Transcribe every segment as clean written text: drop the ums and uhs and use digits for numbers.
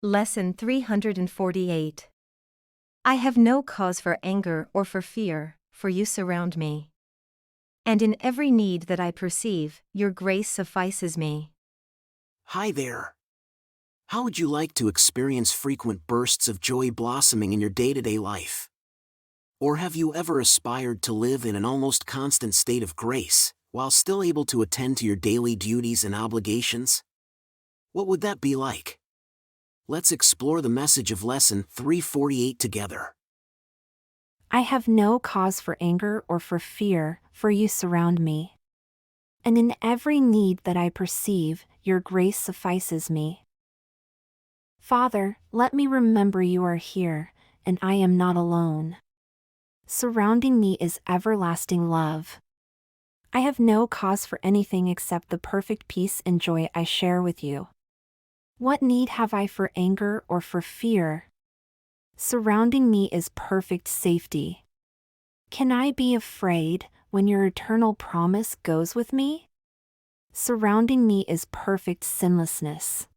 Lesson 348. I have no cause for anger or for fear, for you surround me. And in every need that I perceive, your grace suffices me. Hi there. How would you like to experience frequent bursts of joy blossoming in your day-to-day life? Or have you ever aspired to live in an almost constant state of grace, while still able to attend to your daily duties and obligations? What would that be like? Let's explore the message of Lesson 348 together. I have no cause for anger or for fear, for you surround me. And in every need that I perceive, your grace suffices me. Father, let me remember you are here, and I am not alone. Surrounding me is everlasting love. I have no cause for anything except the perfect peace and joy I share with you. What need have I for anger or for fear? Surrounding me is perfect safety. Can I be afraid when your eternal promise goes with me? Surrounding me is perfect sinlessness.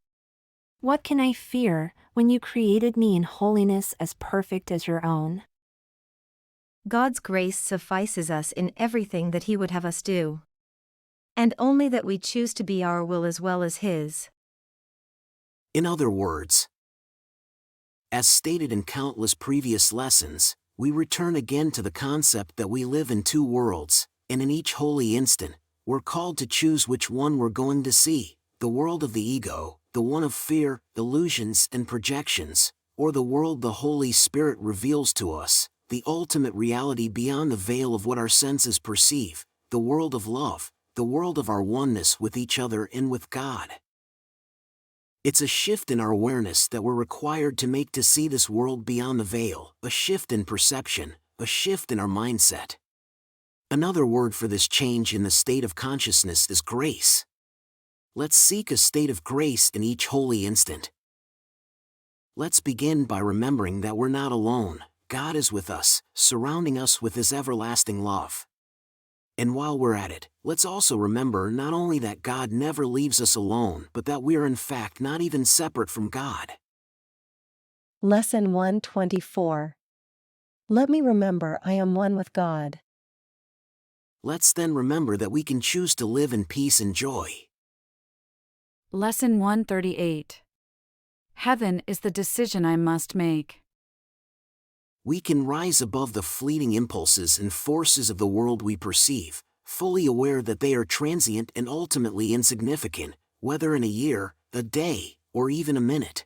What can I fear when you created me in holiness as perfect as your own? God's grace suffices us in everything that He would have us do. And only that we choose to be our will as well as His. In other words, as stated in countless previous lessons, we return again to the concept that we live in two worlds, and in each holy instant, we're called to choose which one we're going to see, the world of the ego, the one of fear, illusions and projections, or the world the Holy Spirit reveals to us, the ultimate reality beyond the veil of what our senses perceive, the world of love, the world of our oneness with each other and with God. It's a shift in our awareness that we're required to make to see this world beyond the veil, a shift in perception, a shift in our mindset. Another word for this change in the state of consciousness is grace. Let's seek a state of grace in each holy instant. Let's begin by remembering that we're not alone. God is with us, surrounding us with His everlasting love. And while we're at it, let's also remember not only that God never leaves us alone, but that we are in fact not even separate from God. Lesson 124. Let me remember I am one with God. Let's then remember that we can choose to live in peace and joy. Lesson 138. Heaven is the decision I must make. We can rise above the fleeting impulses and forces of the world we perceive, fully aware that they are transient and ultimately insignificant, whether in a year, a day, or even a minute.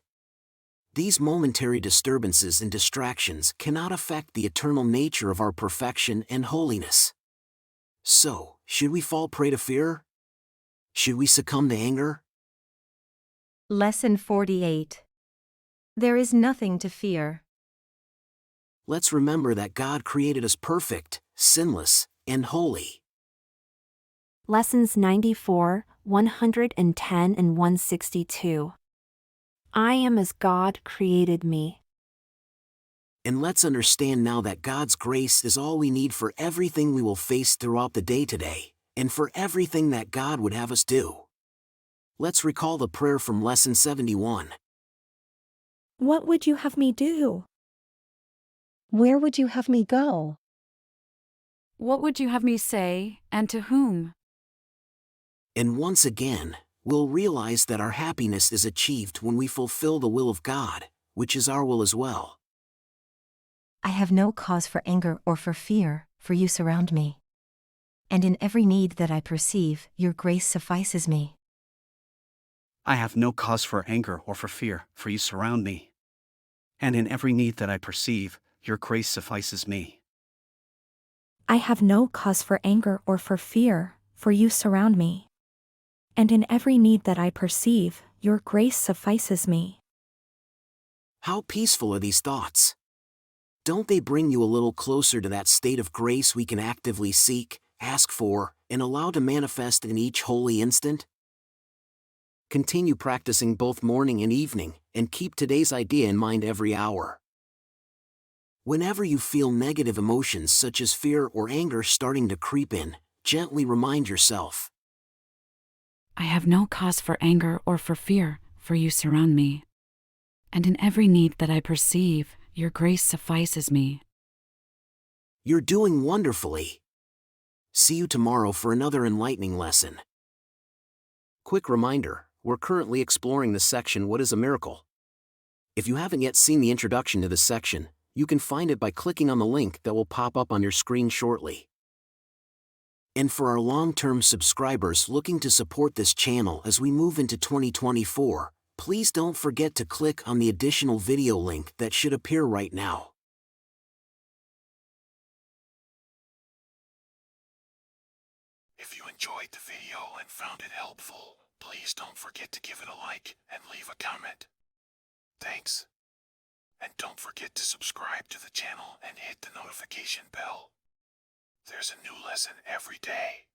These momentary disturbances and distractions cannot affect the eternal nature of our perfection and holiness. So, should we fall prey to fear? Should we succumb to anger? Lesson 48. There is nothing to fear. Let's remember that God created us perfect, sinless, and holy. Lessons 94, 110 and 162. I am as God created me. And let's understand now that God's grace is all we need for everything we will face throughout the day today, and for everything that God would have us do. Let's recall the prayer from Lesson 71. What would you have me do? Where would you have me go? What would you have me say, and to whom? And once again, we'll realize that our happiness is achieved when we fulfill the will of God, which is our will as well. I have no cause for anger or for fear, for you surround me. And in every need that I perceive, your grace suffices me. I have no cause for anger or for fear, for you surround me. And in every need that I perceive, your grace suffices me. I have no cause for anger or for fear, for you surround me. And in every need that I perceive, your grace suffices me. How peaceful are these thoughts? Don't they bring you a little closer to that state of grace we can actively seek, ask for, and allow to manifest in each holy instant? Continue practicing both morning and evening, and keep today's idea in mind every hour. Whenever you feel negative emotions such as fear or anger starting to creep in, gently remind yourself, I have no cause for anger or for fear, for you surround me. And in every need that I perceive, your grace suffices me. You're doing wonderfully. See you tomorrow for another enlightening lesson. Quick reminder, we're currently exploring the section What is a Miracle? If you haven't yet seen the introduction to this section, you can find it by clicking on the link that will pop up on your screen shortly. And for our long-term subscribers looking to support this channel as we move into 2024, please don't forget to click on the additional video link that should appear right now. If you enjoyed the video and found it helpful, please don't forget to give it a like and leave a comment. Thanks. And don't forget to subscribe to the channel and hit the notification bell. There's a new lesson every day.